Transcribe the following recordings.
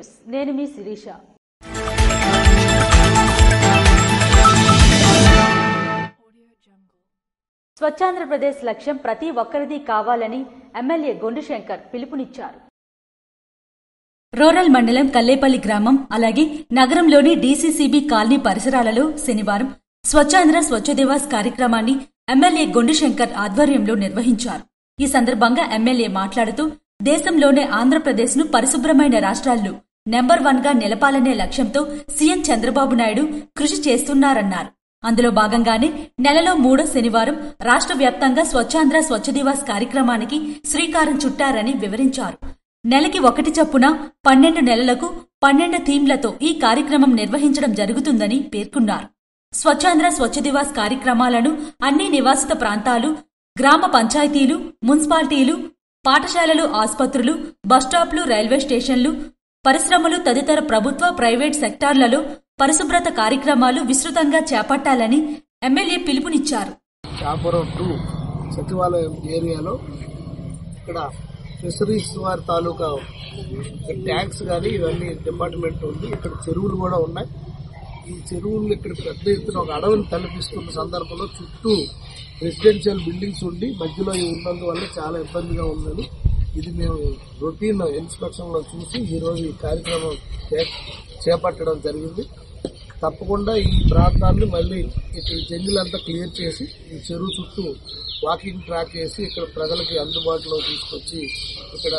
News, నేను మీ శిరీష. స్వచ్ఛాంధ్రప్రదేశ్ లక్ష్యం ప్రతి ఒక్కరిది కావాలని ఎమ్మెల్యే గొండుశంకర్ పిలుపునిచ్చారు. రూరల్ మండలం కల్లేపల్లి గ్రామం అలాగే నగరంలోని డీసీసీబీ కాలనీ పరిసరాలలో శనివారం స్వచ్ఛాంధ్ర స్వచ్ఛ దివాస్ కార్యక్రమాన్ని ఎమ్మెల్యే గొండుశంకర్ ఆధ్వర్యంలో నిర్వహించారు. ఈ సందర్భంగా ఎమ్మెల్యే మాట్లాడుతూ దేశంలోనే ఆంధ్రప్రదేశ్ ను పరిశుభ్రమైన రాష్ట్రాల్లో నెంబర్ 1 గా నిలపాలనే లక్ష్యంతో సీఎం చంద్రబాబు నాయుడు కృషి చేస్తున్నారన్నారు. అందులో భాగంగానే నెలలో 3వ శనివారం రాష్ట్ర వ్యాప్తంగా స్వచ్ఛాంధ్ర స్వచ్ఛ దివాస్ కార్యక్రమానికి శ్రీకారం చుట్టారని వివరించారు. నెలకి 1 చొప్పున 12 నెలలకు 12 థీమ్లతో ఈ కార్యక్రమం నిర్వహించడం జరుగుతుందని పేర్కొన్నారు. స్వచ్ఛాంధ్ర స్వచ్ఛ దివాస్ కార్యక్రమాలను అన్ని నివాసిత ప్రాంతాలు, గ్రామ పంచాయతీలు, మున్సిపాలిటీలు, పాఠశాలలు, ఆస్పత్రులు, బస్టాప్లు, రైల్వే స్టేషన్లు, పరిశ్రమలు తదితర ప్రభుత్వ, ప్రైవేట్ సెక్టార్లలో పరిశుభ్రత కార్యక్రమాలు విస్తృతంగా చేపట్టాలని ఎమ్మెల్యే పిలుపునిచ్చారు. షాపురం 2 సచివాలయం ఏరియాలో ఇక్కడ ఫిషరీస్ వారి తాలూకా ట్యాంక్స్ కానీ ఇవన్నీ డిపార్ట్మెంట్ ఉంది. ఇక్కడ చెరువులు కూడా ఉన్నాయి. ఈ చెరువులు ఇక్కడ పెద్ద ఎత్తున ఒక అడవిని తలపిస్తున్న సందర్భంలో చుట్టూ రెసిడెన్షియల్ బిల్డింగ్స్ ఉండి మధ్యలో ఉన్నందువల్ల చాలా ఇబ్బందిగా ఉందని ఇది మేము రొటీన్ ఇన్స్పెక్షన్ లో చూసి ఈరోజు ఈ కార్యక్రమం చేపట్టడం జరిగింది. తప్పకుండా ఈ ప్రాంతాన్ని మళ్ళీ ఇక్కడ జంగిలంతా క్లియర్ చేసి ఈ చెరువు చుట్టూ వాకింగ్ ట్రాక్ చేసి ఇక్కడ ప్రజలకి అందుబాటులో తీసుకొచ్చి ఇక్కడ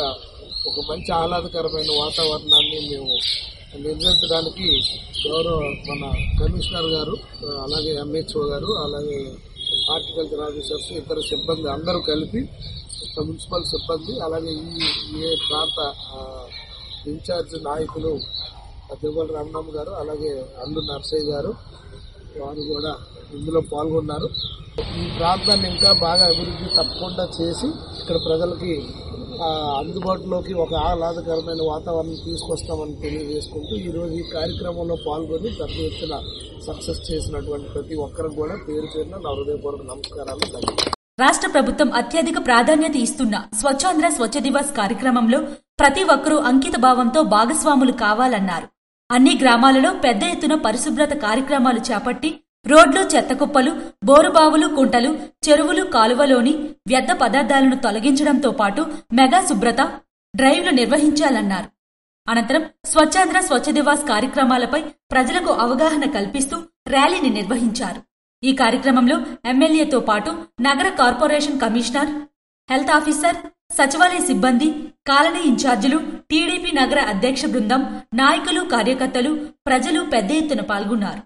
ఒక మంచి ఆహ్లాదకరమైన వాతావరణాన్ని మేము నిర్మించడానికి గౌరవ మన కమిషనర్ గారు, అలాగే ఎంహెచ్ఓ గారు, అలాగే హార్టికల్చర్ ఆఫీసర్స్, ఇతర సిబ్బంది అందరూ కలిపి మున్సిపల్ సిబ్బంది, అలాగే ఈ ప్రాంత ఇన్ఛార్జ్ నాయకులు దివ్వల రమణమ్మ గారు, అలాగే అల్లు నర్సయ్య గారు, వారు కూడా ఇందులో పాల్గొన్నారు. ఈ ప్రాంతాన్ని ఇంకా బాగా అభివృద్ధి తప్పకుండా చేసి ఇక్కడ ప్రజలకి అందుబాటులోకి ఒక ఆహ్లాదకరమైన వాతావరణం తీసుకొస్తామని తెలియజేసుకుంటూ ఈరోజు ఈ కార్యక్రమంలో పాల్గొని పెద్ద ఎత్తున సక్సెస్ చేసినటువంటి ప్రతి ఒక్కరికి కూడా పేరు పేరున నా హృదయపూర్వక నమస్కారాలు. రాష్ట్ర ప్రభుత్వం అత్యధిక ప్రాధాన్యత ఇస్తున్న స్వచ్ఛాంధ్ర స్వచ్ఛ దివాస్ కార్యక్రమంలో ప్రతి ఒక్కరూ అంకిత భావంతో భాగస్వాములు కావాలన్నారు. అన్ని గ్రామాలలో పెద్ద ఎత్తున పరిశుభ్రత కార్యక్రమాలు చేపట్టి రోడ్లు, చెత్తకుప్పలు, బోరుబావులు, కుంటలు, చెరువులు, కాలువలోని వ్యర్థ పదార్థాలను తొలగించడంతో పాటు మెగా శుభ్రత డ్రైవ్లు నిర్వహించాలన్నారు. అనంతరం స్వచ్ఛాంధ్ర స్వచ్ఛ దివాస్ కార్యక్రమాలపై ప్రజలకు అవగాహన కల్పిస్తూ ర్యాలీని నిర్వహించారు. ఈ కార్యక్రమంలో ఎమ్మెల్యేతో పాటు నగర కార్పొరేషన్ కమిషనర్, హెల్త్ ఆఫీసర్, సచివాలయ సిబ్బంది, కాలనీ ఇన్ఛార్జీలు, టీడీపీ నగర అధ్యక్ష బృందం, నాయకులు, కార్యకర్తలు, ప్రజలు పెద్ద ఎత్తున పాల్గొన్నారు.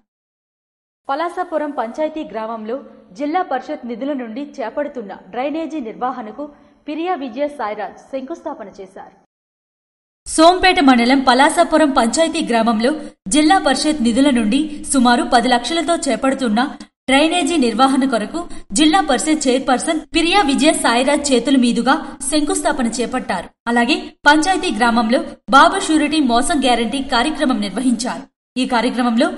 పలాసపురం పంచాయతీ గ్రామంలో జిల్లా పరిషత్ నిధుల నుండి చేపడుతున్న డ్రైనేజీ నిర్వహణకు పిరియా విజయ సాయిరాజ్ శంకుస్థాపన చేశారు. సోంపేట మండలం పలాసపురం పంచాయతీ గ్రామంలో జిల్లా పరిషత్ నిధుల నుండి సుమారు 10 లక్షలతో చేపడుతున్న డ్రైనేజీ నిర్వహణ కొరకు జిల్లా పరిషత్ చైర్పర్సన్ పిరియా విజయ సాయిరాజ్ చేతుల మీదుగా శంకుస్థాపన చేపట్టారు. అలాగే పంచాయతీ గ్రామంలో బాబు షూరిటీ మోసం గ్యారంటీ కార్యక్రమం నిర్వహించారు. ఈ కార్యక్రమంలో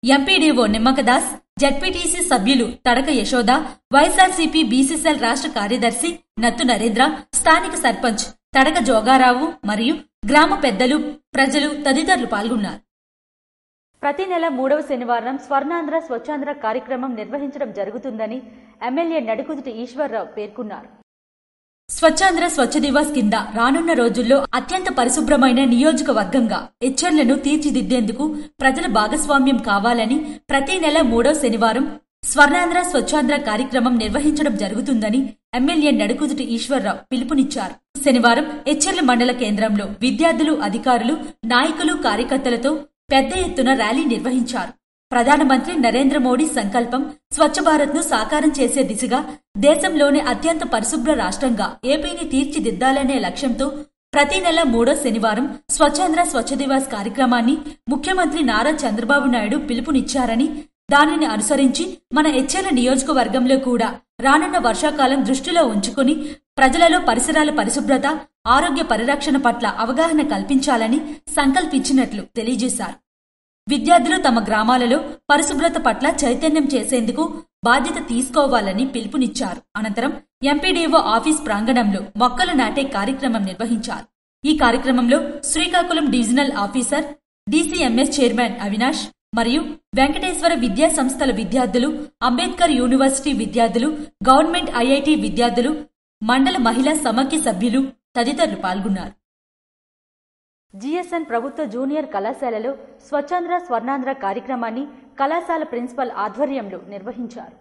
ఎంపీడీఓ నిమ్మకదాస్, జెడ్పీటీసీ సభ్యులు తడక యశోద, వైఎస్ఆర్సీపీ బీసీసీఎల్ రాష్ట్ర కార్యదర్శి నత్తు నరేంద్ర, స్థానిక సర్పంచ్ తడక జోగారావు మరియు గ్రామ పెద్దలు, ప్రజలు తదితరులు పాల్గొన్నారు. ప్రతి నెల 3వ శనివారం స్వర్ణాంధ్ర స్వచ్ఛాంధ్ర కార్యక్రమం నిర్వహించడం జరుగుతుందని ఎమ్మెల్యే నడుకుదుటి ఈశ్వర్రావు పేర్కొన్నారు. స్వచ్ఛాంధ్ర స్వచ్ఛ దివాస్ కింద రానున్న రోజుల్లో అత్యంత పరిశుభ్రమైన నియోజకవర్గంగా ఎచ్చెర్లను తీర్చిదిద్దేందుకు ప్రజల భాగస్వామ్యం కావాలని ప్రతి నెల 3వ శనివారం స్వర్ణాంధ్ర స్వచ్ఛాంధ్ర కార్యక్రమం నిర్వహించడం జరుగుతుందని ఎమ్మెల్యే నడుకుదుటి ఈశ్వర్రావు పిలుపునిచ్చారు. శనివారం ఎచ్చెర్ల మండల కేంద్రంలో విద్యార్థులు, అధికారులు, నాయకులు, కార్యకర్తలతో పెద్ద ఎత్తున ర్యాలీ నిర్వహించారు. ప్రధానమంత్రి నరేంద్ర మోడీ సంకల్పం స్వచ్ఛ భారత్ ను సాకారం చేసే దిశగా దేశంలోని అత్యంత పరిశుభ్ర రాష్ట్రంగా ఏపీని తీర్చిదిద్దాలనే లక్ష్యంతో ప్రతి నెల 3వ శనివారం స్వచ్ఛాంధ్ర స్వచ్ఛ దివాస్ కార్యక్రమాన్ని ముఖ్యమంత్రి నారా చంద్రబాబు నాయుడు పిలుపునిచ్చారని, దానిని అనుసరించి మన ఎచ్చెర్ల నియోజకవర్గంలో కూడా రానున్న వర్షాకాలం దృష్టిలో ఉంచుకుని ప్రజలలో పరిసరాల పరిశుభ్రత, ఆరోగ్య పరిరక్షణ పట్ల అవగాహన కల్పించాలని సంకల్పించినట్లు తెలియజేశారు. విద్యార్థులు తమ గ్రామాలలో పరిశుభ్రత పట్ల చైతన్యం చేసేందుకు బాధ్యత తీసుకోవాలని పిలుపునిచ్చారు. అనంతరం ఎంపీడీఓ ఆఫీస్ ప్రాంగణంలో మొక్కలు నాటే కార్యక్రమం నిర్వహించారు. ఈ కార్యక్రమంలో Srikakulam divisional officer, DCMS chairman Avinash మరియు వెంకటేశ్వర విద్యా సంస్థల విద్యార్థులు, అంబేద్కర్ యూనివర్సిటీ విద్యార్థులు, గవర్నమెంట్ ఐఐటి విద్యార్థులు, మండల మహిళా సమాఖ్య సభ్యులు తదితరులు పాల్గొన్నారు. జీఎస్ఎన్ ప్రభుత్వ జూనియర్ కళాశాలలో స్వచ్ఛాంధ్ర స్వర్ణాంధ్ర కార్యక్రమాన్ని కళాశాల ప్రిన్సిపల్ ఆధ్వర్యంలో నిర్వహించారు.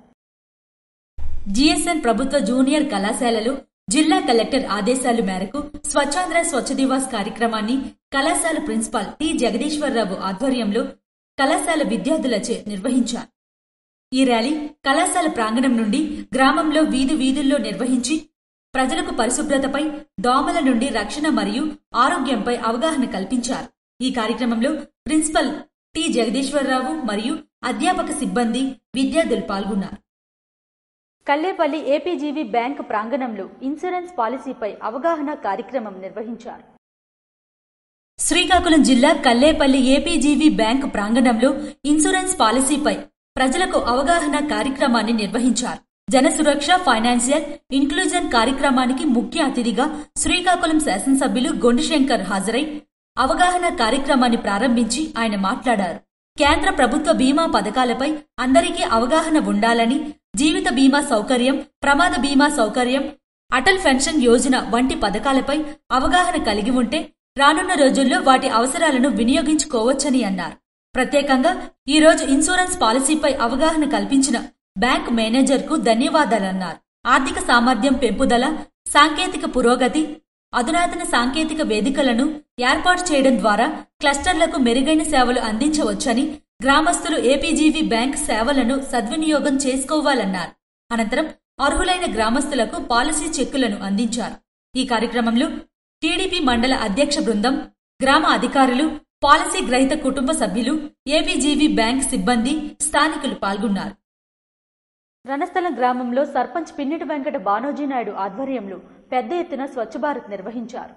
జీఎస్ఎన్ ప్రభుత్వ జూనియర్ కళాశాలలో జిల్లా కలెక్టర్ ఆదేశాల మేరకు స్వచ్ఛాంధ్ర స్వచ్ఛ దివాస్ కార్యక్రమాన్ని కళాశాల ప్రిన్సిపాల్ టి జగదీశ్వరరావు ఆధ్వర్యంలో కళాశాల విద్యార్థులచే నిర్వహించారు. ఈ ర్యాలీ కళాశాల ప్రాంగణం నుండి గ్రామంలో వీధుల్లో నిర్వహించి ప్రజలకు పరిశుభ్రతపై, దోమల నుండి రక్షణ మరియు ఆరోగ్యంపై అవగాహన కల్పించారు. ఈ కార్యక్రమంలో ప్రిన్సిపల్ టి జగదీశ్వరరావు మరియు అధ్యాపక సిబ్బంది, విద్యార్థులు పాల్గొన్నారు. కల్లేపల్లి ఏపీజీవీ బ్యాంక్ ప్రాంగణంలో ఇన్సూరెన్స్ పాలసీపై అవగాహన కార్యక్రమం నిర్వహించారు. శ్రీకాకుళం జిల్లా కల్లేపల్లి ఏపీజీవీ బ్యాంక్ ప్రాంగణంలో ఇన్సూరెన్స్ పాలసీపై ప్రజలకు అవగాహన కార్యక్రమాన్ని నిర్వహించారు. జనసురక్ష ఫైనాన్షియల్ ఇంక్లూజన్ కార్యక్రమానికి ముఖ్య అతిథిగా శ్రీకాకుళం శాసనసభ్యులు గొండిశంకర్ హాజరై అవగాహన కార్యక్రమాన్ని ప్రారంభించి ఆయన మాట్లాడారు. కేంద్ర ప్రభుత్వ బీమా పథకాలపై అందరికీ అవగాహన ఉండాలని, జీవిత బీమా సౌకర్యం, ప్రమాద బీమా సౌకర్యం, అటల్ పెన్షన్ యోజన వంటి పథకాలపై అవగాహన కలిగి ఉంటే రానున్న రోజుల్లో వాటి అవసరాలను వినియోగించుకోవచ్చని అన్నారు. ప్రత్యేకంగా ఈ రోజు ఇన్సూరెన్స్ పాలసీపై అవగాహన కల్పించిన బ్యాంక్ మేనేజర్కు ధన్యవాదాలన్నారు. ఆర్థిక సామర్థ్యం పెంపుదల, సాంకేతిక పురోగతి, అధునాతన సాంకేతిక వేదికలను ఏర్పాటు చేయడం ద్వారా క్లస్టర్లకు మెరుగైన సేవలు అందించవచ్చని, గ్రామస్తులు ఏపీజీవీ బ్యాంక్ సేవలను సద్వినియోగం చేసుకోవాలన్నారు. అనంతరం అర్హులైన గ్రామస్తులకు పాలసీ చెక్కులను అందించారు. ఈ కార్యక్రమంలో టీడీపీ మండల అధ్యక్ష బృందం, గ్రామ అధికారులు, పాలసీ గ్రహీత కుటుంబ సభ్యులు, ఏపీజీవీ బ్యాంక్ సిబ్బంది, స్థానికులు పాల్గొన్నారు. రణస్థలం గ్రామంలో సర్పంచ్ పిన్నిటి వెంకట బానోజీనాయుడు ఆధ్వర్యంలో పెద్ద ఎత్తున స్వచ్ఛ భారత్ నిర్వహించారు.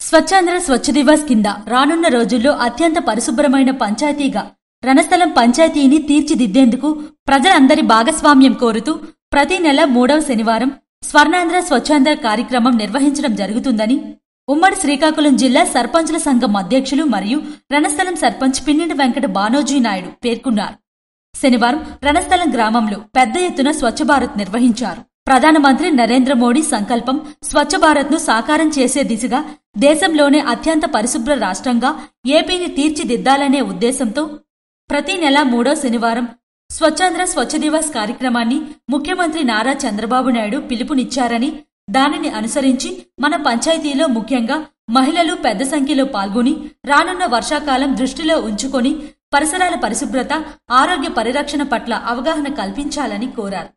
స్వచ్ఛాంధ్ర స్వచ్ఛ దివాస్ కింద రానున్న రోజుల్లో అత్యంత పరిశుభ్రమైన పంచాయతీగా రణస్థలం పంచాయతీని తీర్చిదిద్దేందుకు ప్రజలందరి భాగస్వామ్యం కోరుతూ ప్రతి నెల 3వ శనివారం స్వర్ణాంధ్ర స్వచ్ఛాంధ్ర కార్యక్రమం నిర్వహించడం జరుగుతుందని ఉమ్మడి శ్రీకాకుళం జిల్లా సర్పంచుల సంఘం అధ్యక్షులు మరియు రణస్థలం సర్పంచ్ పిన్నిటి వెంకట బానోజీనాయుడు పేర్కొన్నారు. శనివారం రణస్థలం గ్రామంలో పెద్ద ఎత్తున స్వచ్ఛ భారత్ నిర్వహించారు. ప్రధానమంత్రి నరేంద్ర మోడీ సంకల్పం స్వచ్ఛ భారత్ ను సాకారం చేసే దిశగా దేశంలోనే అత్యంత పరిశుభ్ర రాష్ట్రంగా ఏపీని తీర్చిదిద్దాలనే ఉద్దేశంతో ప్రతి నెల 3వ శనివారం స్వచ్ఛాంధ్ర స్వచ్ఛ దివాస్ కార్యక్రమాన్ని ముఖ్యమంత్రి నారా చంద్రబాబు నాయుడు పిలుపునిచ్చారని, దానిని అనుసరించి మన పంచాయతీలో ముఖ్యంగా మహిళలు పెద్ద సంఖ్యలో పాల్గొని రానున్న వర్షాకాలం దృష్టిలో ఉంచుకొని పరిసరాల పరిశుభ్రత, ఆరోగ్య పరిరక్షణ పట్ల అవగాహన కల్పించాలని కోరారు.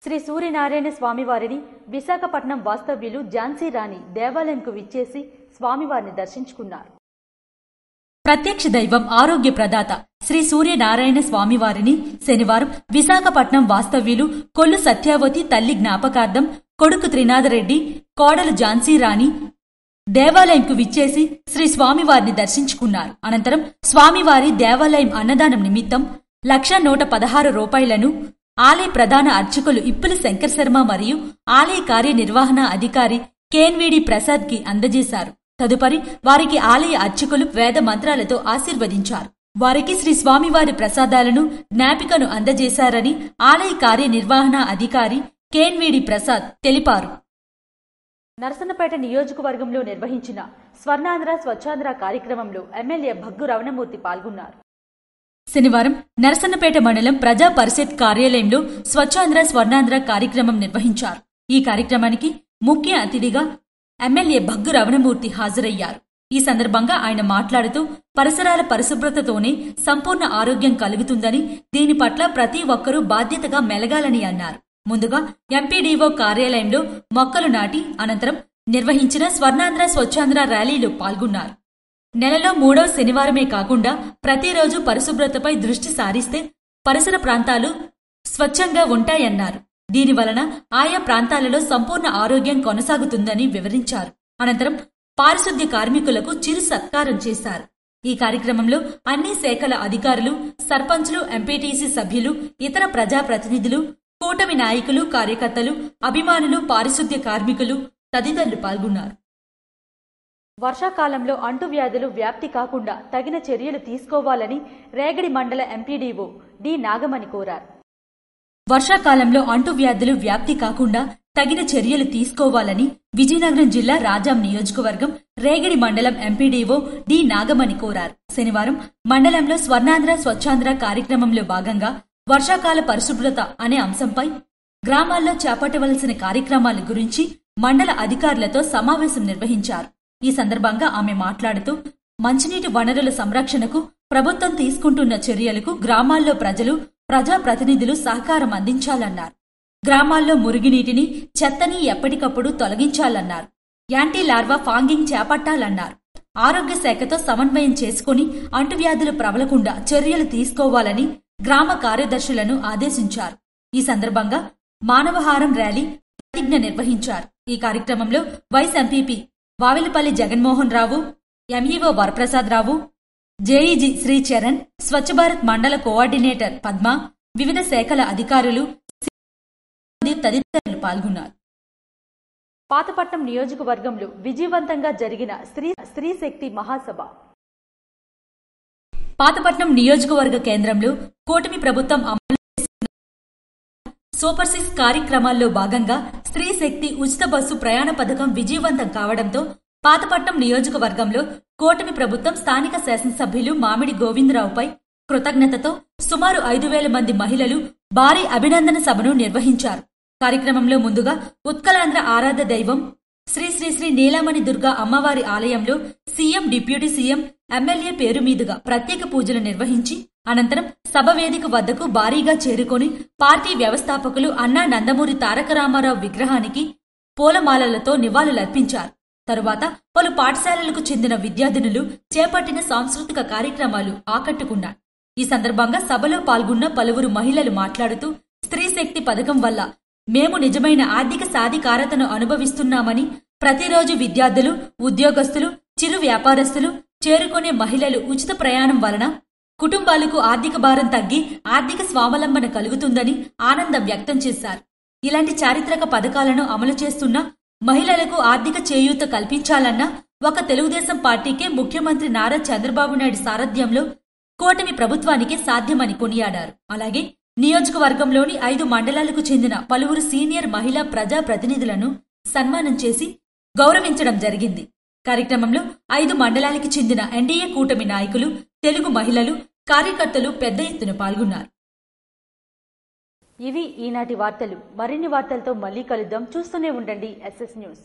శ్రీ సూర్యనారాయణ స్వామివారిని విశాఖపట్నం వాస్తవ్యులు ఝాన్సీ రాణి దేవాలయంకు విచ్చేసి స్వామివారిని దర్శించుకున్నారు. ప్రత్యక్ష దైవం, ఆరోగ్య ప్రదాత శ్రీ సూర్యనారాయణ స్వామివారిని శనివారం విశాఖపట్నం వాస్తవ్యులు కొల్లు సత్యావతి తల్లి జ్ఞాపకార్థం కొడుకు త్రినాథరెడ్డి, కోడలు ఝాన్సీ రాణి దేవాలయంకు విచ్చేసి శ్రీ స్వామివారిని దర్శించుకున్నారు. అనంతరం స్వామివారి దేవాలయం అన్నదానం నిమిత్తం 1,116 రూపాయలను ఆలయ ప్రధాన అర్చకులు ఇప్పుల శంకర్ శర్మ మరియు ఆలయ కార్యనిర్వహణ అధికారి కేన్వీడి ప్రసాద్ కి అందజేశారు. తదుపరి వారికి ఆలయ అర్చకులు వేద మంత్రాలతో ఆశీర్వదించారు. వారికి శ్రీ స్వామివారి ప్రసాదాలను, జ్ఞాపికను అందజేశారని ఆలయ కార్యనిర్వహణ అధికారి కేన్వీడి ప్రసాద్ తెలిపారు. నరసన్నపేట నియోజకవర్గంలో నిర్వహించిన స్వర్ణాంధ్ర స్వచ్ఛాంధ్ర కార్యక్రమంలో ఎమ్మెల్యే భగ్గు రమణమూర్తి పాల్గొన్నారు. శనివారం నరసన్నపేట మండలం ప్రజా పరిషత్ కార్యాలయంలో స్వచ్ఛాంధ్ర స్వర్ణాంధ్ర కార్యక్రమం నిర్వహించారు. ఈ కార్యక్రమానికి ముఖ్య అతిథిగా ఎమ్మెల్యే భగ్గు రమణమూర్తి హాజరయ్యారు. ఈ సందర్భంగా ఆయన మాట్లాడుతూ పరిసరాల పరిశుభ్రతతోనే సంపూర్ణ ఆరోగ్యం కలుగుతుందని, దీని పట్ల ప్రతి ఒక్కరూ బాధ్యతగా మెలగాలని అన్నారు. ముందుగా ఎంపీడీఓ కార్యాలయంలో మొక్కలు నాటి అనంతరం నిర్వహించిన స్వర్ణాంధ్ర స్వచ్ఛాంధ్ర ర్యాలీలో పాల్గొన్నారు. నెలలో 3వ శనివారమే కాకుండా ప్రతిరోజు పరిశుభ్రతపై దృష్టి సారిస్తే పరిసర ప్రాంతాలు స్వచ్ఛంగా ఉంటాయన్నారు. దీనివలన ఆయా ప్రాంతాలలో సంపూర్ణ ఆరోగ్యం కొనసాగుతుందని వివరించారు. అనంతరం పారిశుద్ధ్య కార్మికులకు చిరు సత్కారం చేశారు. ఈ కార్యక్రమంలో అన్ని శాఖల అధికారులు, సర్పంచ్లు, ఎంపీటీసీ సభ్యులు, ఇతర ప్రజాప్రతినిధులు, కూటమి నాయకులు, కార్యకర్తలు, అభిమానులు, పారిశుద్ధ్య కార్మికులు తదితరులు పాల్గొన్నారు. వర్షాకాలంలో అంటువ్యాధులు వ్యాప్తి కాకుండా తగిన చర్యలు తీసుకోవాలని రేగడి మండల ఎంపీడీఓ డి నాగమణి కోరారు. వర్షాకాలంలో అంటువ్యాధులు వ్యాప్తి కాకుండా తగిన చర్యలు తీసుకోవాలని విజయనగరం జిల్లా రాజాం నియోజకవర్గం రేగడి మండలం ఎంపీడీఓ డి నాగమణి కోరారు. శనివారం మండలంలో స్వర్ణాంధ్ర స్వచ్ఛాంధ్ర కార్యక్రమంలో భాగంగా వర్షాకాల పరిశుభ్రత అనే అంశంపై గ్రామాల్లో చేపట్టవలసిన కార్యక్రమాల గురించి మండల అధికారులతో సమావేశం నిర్వహించారు. ఈ సందర్భంగా ఆమె మాట్లాడుతూ మంచినీటి వనరుల సంరక్షణకు ప్రభుత్వం తీసుకుంటున్న చర్యలకు గ్రామాల్లో ప్రజలు, ప్రజాప్రతినిధులు సహకారం అందించాలన్నారు. గ్రామాల్లో మురుగునీటిని, చెత్తని ఎప్పటికప్పుడు తొలగించాలన్నారు. Anti larva ఫాంగింగ్ చేపట్టాలన్నారు. ఆరోగ్య శాఖతో సమన్వయం చేసుకుని అంటువ్యాధులు ప్రబలకుండా చర్యలు తీసుకోవాలని గ్రామ కార్యదర్శులను ఆదేశించారు. ఈ సందర్భంగా మానవహారం ర్యాలీ ప్రతిజ్ఞ నిర్వహించారు. ఈ కార్యక్రమంలో vice MPP Vavilapalli Jaganmohan Rao, MEO Varaprasad రావు, జేఈజీ శ్రీచరణ్, స్వచ్ఛ భారత్ మండల కోఆర్డినేటర్ పద్మ, వివిధ శాఖల అధికారులు తదితరులు పాల్గొన్నారు. పాతపట్నం నియోజకవర్గంలో విజయవంతంగా జరిగిన స్త్రీ శక్తి మహాసభ. పాతపట్నం నియోజకవర్గ కేంద్రంలో కూటమి ప్రభుత్వం అమలు చేస్తున్న సూపర్ 6 కార్యక్రమాల్లో భాగంగా స్త్రీ శక్తి ఉచిత బస్సు ప్రయాణ పథకం విజయవంతం కావడంతో పాతపట్నం నియోజకవర్గంలో కూటమి ప్రభుత్వం స్థానిక శాసనసభ్యులు మామిడి గోవిందరావుపై కృతజ్ఞతతో సుమారు 5,000 మంది మహిళలు భారీ అభినందన సభను నిర్వహించారు. కార్యక్రమంలో ముందుగా ఉత్కలాంధ్ర ఆరాధ దైవం శ్రీ శ్రీ శ్రీ నీలామణి దుర్గా అమ్మవారి ఆలయంలో సీఎం, డిప్యూటీ సీఎం, ఎమ్మెల్యే పేరు మీదుగా ప్రత్యేక పూజలు నిర్వహించి అనంతరం సభ వేదిక వద్దకు భారీగా చేరుకొని పార్టీ వ్యవస్థాపకులు అన్నా నందమూరి తారక రామారావు విగ్రహానికి పూలమాలలతో నివాళులర్పించారు. తరువాత పలు పాఠశాలలకు చెందిన విద్యార్థినులు చేపట్టిన సాంస్కృతిక కార్యక్రమాలు ఆకట్టుకున్నారు. ఈ సందర్భంగా సభలో పాల్గొన్న పలువురు మహిళలు మాట్లాడుతూ స్త్రీ శక్తి పథకం వల్ల మేము నిజమైన ఆర్థిక సాధికారతను అనుభవిస్తున్నామని, ప్రతిరోజు విద్యార్థులు, ఉద్యోగస్తులు, చిరు వ్యాపారస్తులు, చేరుకునే మహిళలు ఉచిత ప్రయాణం వలన కుటుంబాలకు ఆర్థిక భారం తగ్గి ఆర్థిక స్వావలంబన కలుగుతుందని ఆనందం వ్యక్తం చేశారు. ఇలాంటి చారిత్రక పథకాలను అమలు చేస్తున్న మహిళలకు ఆర్థిక చేయూత కల్పించాలన్న ఒక తెలుగుదేశం పార్టీకే ముఖ్యమంత్రి నారా చంద్రబాబు నాయుడు సారథ్యంలో కూటమి ప్రభుత్వానికి సాధ్యమని కొనియాడారు. అలాగే నియోజకవర్గంలోని 5 మండలాలకు చెందిన పలువురు సీనియర్ మహిళా ప్రజా ప్రతినిధులను సన్మానం చేసి గౌరవించడం జరిగింది. కార్యక్రమంలో 5 మండలాలకి చెందిన ఎన్డీఏ కూటమి నాయకులు, తెలుగు మహిళలు, కార్యకర్తలు పెద్ద ఎత్తున పాల్గొన్నారు. ఇవి ఈనాటి వార్తలు. మరిన్ని వార్తలతో మళ్లీ కలుద్దాం. చూస్తూనే ఉండండి SS న్యూస్.